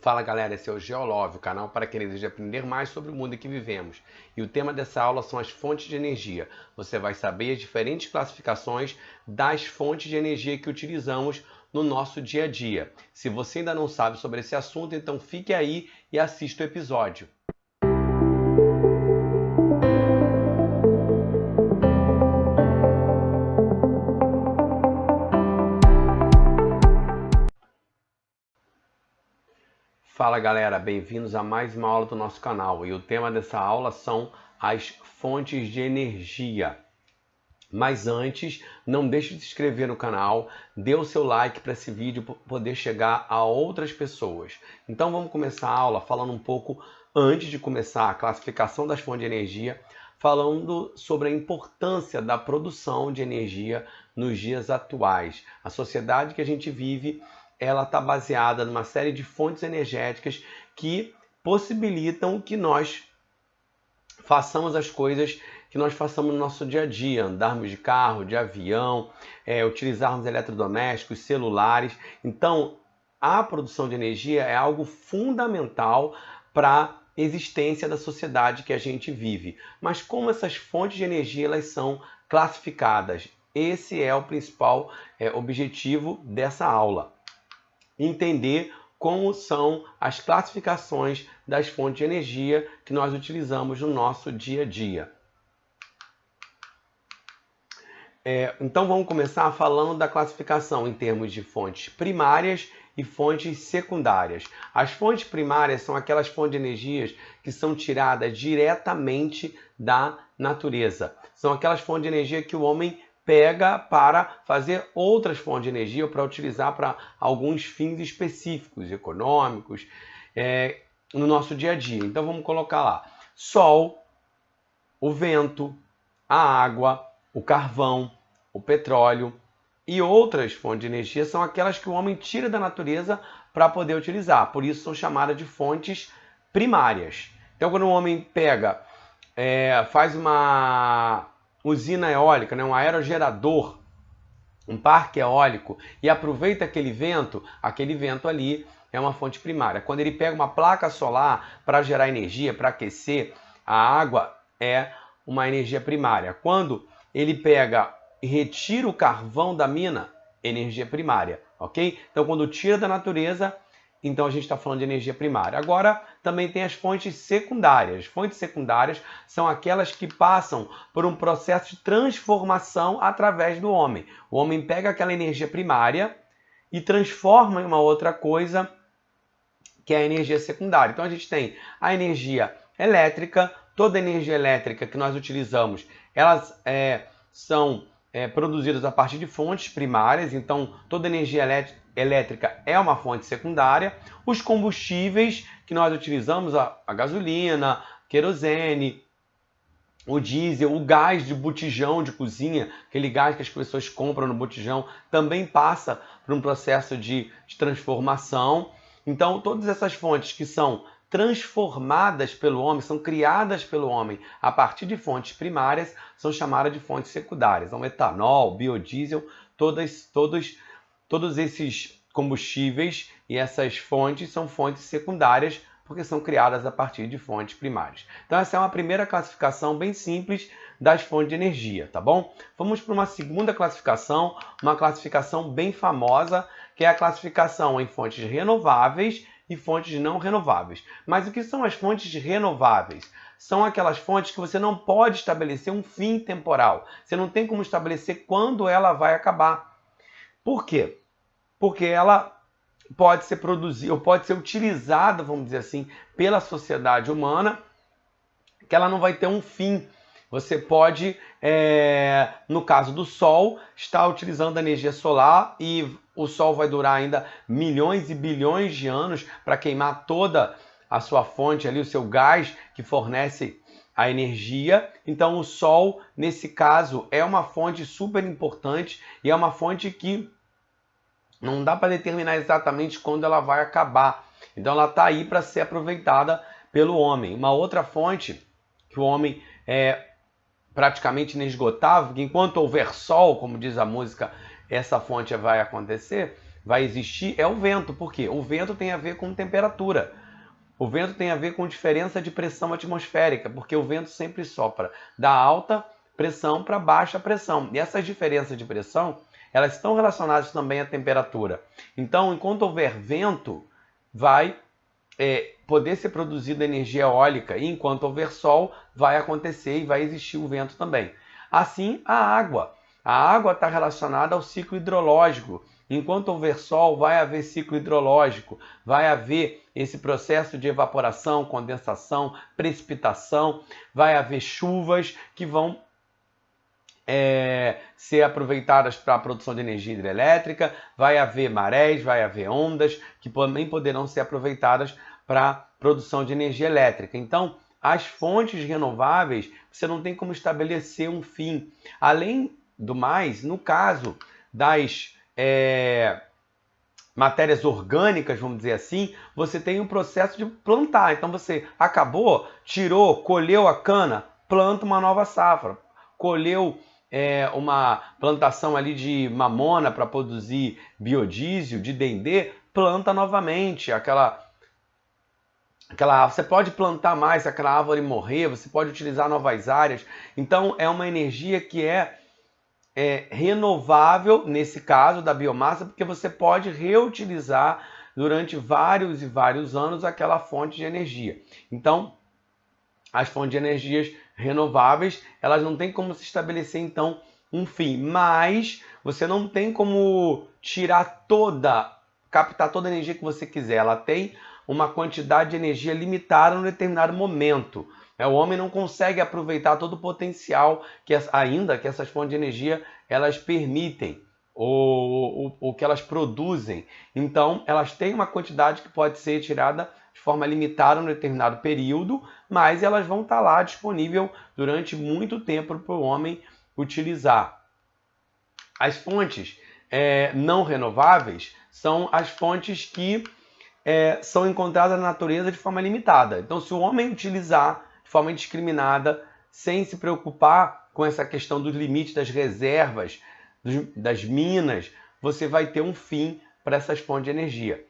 Fala galera, esse é o Geolove, o canal para quem deseja aprender mais sobre o mundo em que vivemos. E o tema dessa aula são as fontes de energia. Você vai saber as diferentes classificações das fontes de energia que utilizamos no nosso dia a dia. Se você ainda não sabe sobre esse assunto, então fique aí e assista o episódio. Fala galera, bem-vindos a mais uma aula do nosso canal e o tema dessa aula são as fontes de energia. Mas antes, não deixe de se inscrever no canal, dê o seu like para esse vídeo poder chegar a outras pessoas. Então vamos começar a aula falando um pouco, antes de começar a classificação das fontes de energia, falando sobre a importância da produção de energia nos dias atuais. A sociedade que a gente vive, ela está baseada numa série de fontes energéticas que possibilitam que nós façamos as coisas que nós façamos no nosso dia a dia, andarmos de carro, de avião, utilizarmos eletrodomésticos, celulares. Então, a produção de energia é algo fundamental para a existência da sociedade que a gente vive. Mas como essas fontes de energia elas são classificadas? Esse é o principal objetivo dessa aula. Entender como são as classificações das fontes de energia que nós utilizamos no nosso dia a dia. Então vamos começar falando da classificação em termos de fontes primárias e fontes secundárias. As fontes primárias são aquelas fontes de energias que são tiradas diretamente da natureza. São aquelas fontes de energia que o homem pega para fazer outras fontes de energia ou para utilizar para alguns fins específicos, econômicos, no nosso dia a dia. Então vamos colocar lá: sol, o vento, a água, o carvão, o petróleo e outras fontes de energia são aquelas que o homem tira da natureza para poder utilizar. Por isso são chamadas de fontes primárias. Então quando o homem pega, faz uma usina eólica, um aerogerador, um parque eólico, e aproveita aquele vento ali é uma fonte primária. Quando ele pega uma placa solar para gerar energia, para aquecer a água, é uma energia primária. Quando ele pega e retira o carvão da mina, energia primária, ok? Então quando tira da natureza, então a gente está falando de energia primária. Agora também tem as fontes secundárias. Fontes secundárias são aquelas que passam por um processo de transformação através do homem. O homem pega aquela energia primária e transforma em uma outra coisa, que é a energia secundária. Então a gente tem a energia elétrica. Toda energia elétrica que nós utilizamos, elas são produzidas a partir de fontes primárias. Então toda energia elétrica é uma fonte secundária. Os combustíveis que nós utilizamos, a gasolina, querosene, o diesel, o gás de botijão de cozinha, aquele gás que as pessoas compram no botijão, também passa por um processo de transformação. Então todas essas fontes que são transformadas pelo homem, são criadas pelo homem a partir de fontes primárias, são chamadas de fontes secundárias. Então etanol, biodiesel, todos esses combustíveis e essas fontes são fontes secundárias porque são criadas a partir de fontes primárias. Então essa é uma primeira classificação bem simples das fontes de energia, tá bom? Vamos para uma segunda classificação, uma classificação bem famosa, que é a classificação em fontes renováveis e fontes não renováveis. Mas o que são as fontes renováveis? São aquelas fontes que você não pode estabelecer um fim temporal. Você não tem como estabelecer quando ela vai acabar. Por quê? Porque ela pode ser produzida, ou pode ser utilizada, vamos dizer assim, pela sociedade humana, que ela não vai ter um fim. Você pode, no caso do Sol, estar utilizando a energia solar e o Sol vai durar ainda milhões e bilhões de anos para queimar toda a sua fonte ali, o seu gás que fornece a energia. Então o Sol, nesse caso, é uma fonte super importante e é uma fonte que não dá para determinar exatamente quando ela vai acabar. Então ela está aí para ser aproveitada pelo homem. Uma outra fonte que o homem é praticamente inesgotável, que enquanto houver sol, como diz a música, essa fonte vai acontecer, vai existir é o vento. Por quê? O vento tem a ver com temperatura. O vento tem a ver com diferença de pressão atmosférica, porque o vento sempre sopra da alta pressão para baixa pressão. E essas diferenças de pressão, elas estão relacionadas também à temperatura. Então, enquanto houver vento, vai poder ser produzida energia eólica, e enquanto houver sol, vai acontecer e vai existir o vento também. Assim, a água. A água está relacionada ao ciclo hidrológico. Enquanto houver sol, vai haver ciclo hidrológico, vai haver esse processo de evaporação, condensação, precipitação, vai haver chuvas que vão ser aproveitadas para a produção de energia hidrelétrica, vai haver marés, vai haver ondas que também poderão ser aproveitadas para a produção de energia elétrica. Então, as fontes renováveis, você não tem como estabelecer um fim. Além do mais, no caso das matérias orgânicas, vamos dizer assim, você tem um processo de plantar. Então você acabou, tirou, colheu a cana, planta uma nova safra. Colheu uma plantação ali de mamona para produzir biodiesel, de dendê, planta novamente aquela você pode plantar mais se aquela árvore morrer, você pode utilizar novas áreas. Então é uma energia que é renovável, nesse caso da biomassa, porque você pode reutilizar durante vários e vários anos aquela fonte de energia. Então, as fontes de energias renováveis, elas não tem como se estabelecer, então, um fim. Mas você não tem como captar toda a energia que você quiser. Ela tem uma quantidade de energia limitada em um determinado momento. O homem não consegue aproveitar todo o potencial que essas fontes de energia elas permitem ou que elas produzem. Então, elas têm uma quantidade que pode ser tirada de forma limitada em um determinado período, mas elas vão estar lá disponível durante muito tempo para o homem utilizar. As fontes não renováveis são as fontes que são encontradas na natureza de forma limitada. Então, se o homem utilizar de forma indiscriminada, sem se preocupar com essa questão dos limites das reservas, das minas, você vai ter um fim para essas fontes de energia.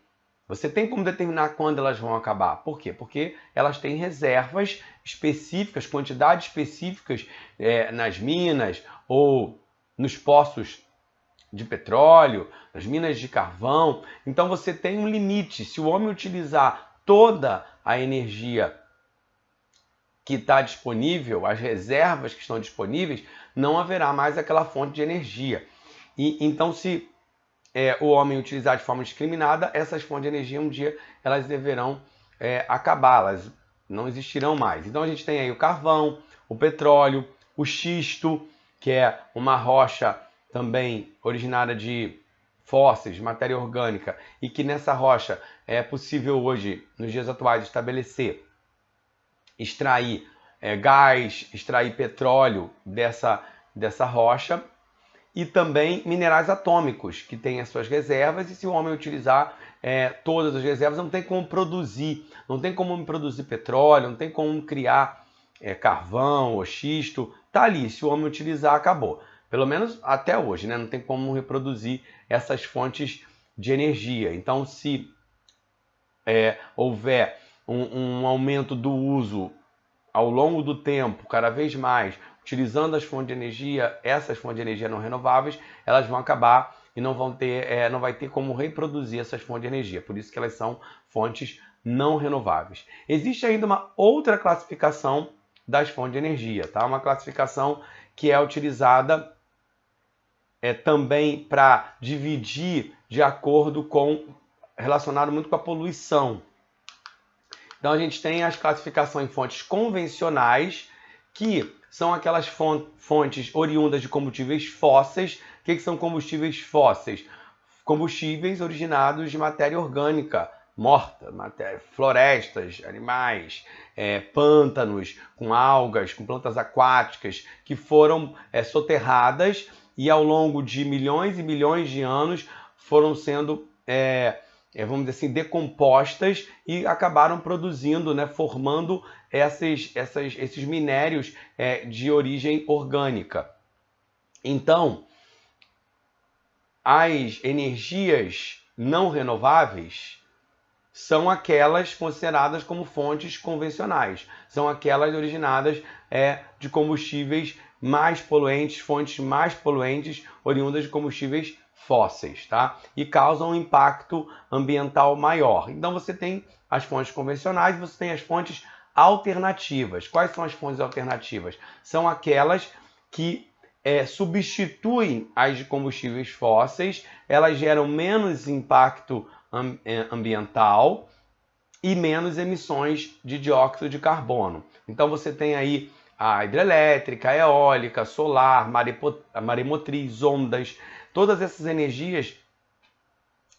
Você tem como determinar quando elas vão acabar. Por quê? Porque elas têm reservas específicas, quantidades específicas nas minas ou nos poços de petróleo, nas minas de carvão. Então você tem um limite. Se o homem utilizar toda a energia que está disponível, as reservas que estão disponíveis, não haverá mais aquela fonte de energia. E então, se o homem utilizar de forma indiscriminada, essas fontes de energia um dia elas deverão acabar, elas não existirão mais. Então a gente tem aí o carvão, o petróleo, o xisto, que é uma rocha também originária de fósseis, de matéria orgânica, e que nessa rocha é possível hoje, nos dias atuais, extrair gás, extrair petróleo dessa rocha, e também minerais atômicos, que têm as suas reservas, e se o homem utilizar todas as reservas, não tem como produzir, não tem como produzir petróleo, não tem como criar carvão ou xisto, tá ali, se o homem utilizar, acabou. Pelo menos até hoje, né? Não tem como reproduzir essas fontes de energia. Então, se houver um aumento do uso ao longo do tempo, cada vez mais, utilizando as fontes de energia, essas fontes de energia não renováveis, elas vão acabar e não vai ter como reproduzir essas fontes de energia. Por isso que elas são fontes não renováveis. Existe ainda uma outra classificação das fontes de energia, tá? Uma classificação que é utilizada também para dividir de acordo com, relacionado muito com a poluição. Então a gente tem as classificações em fontes convencionais, que são aquelas fontes oriundas de combustíveis fósseis. O que são combustíveis fósseis? Combustíveis originados de matéria orgânica morta, florestas, animais, pântanos com algas, com plantas aquáticas que foram soterradas e ao longo de milhões e milhões de anos foram sendo vamos dizer assim, decompostas e acabaram produzindo, né, formando esses minérios de origem orgânica. Então, as energias não renováveis são aquelas consideradas como fontes convencionais. São aquelas originadas de combustíveis mais poluentes, fontes mais poluentes, oriundas de combustíveis fósseis, tá? E causam um impacto ambiental maior. Então você tem as fontes convencionais e você tem as fontes alternativas. Quais são as fontes alternativas? São aquelas que substituem as de combustíveis fósseis, elas geram menos impacto ambiental e menos emissões de dióxido de carbono. Então você tem aí a hidrelétrica, a eólica, a solar, a maremotriz, ondas, todas essas energias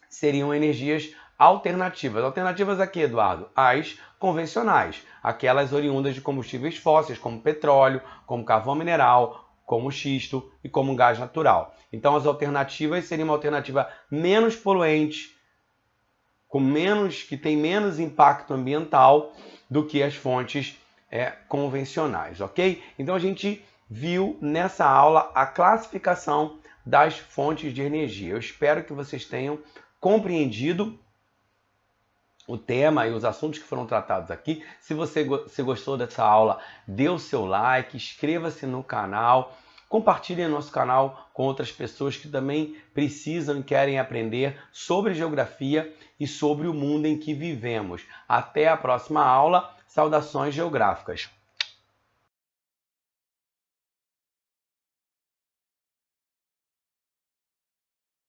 seriam energias alternativas. Alternativas a quê, Eduardo? As convencionais, aquelas oriundas de combustíveis fósseis, como petróleo, como carvão mineral, como xisto e como gás natural. Então as alternativas seriam uma alternativa menos poluente, que tem menos impacto ambiental do que as fontes convencionais, ok? Então a gente viu nessa aula a classificação das fontes de energia. Eu espero que vocês tenham compreendido o tema e os assuntos que foram tratados aqui. Se você gostou dessa aula, dê o seu like, inscreva-se no canal, compartilhe nosso canal com outras pessoas que também precisam e querem aprender sobre geografia e sobre o mundo em que vivemos. Até a próxima aula. Saudações geográficas.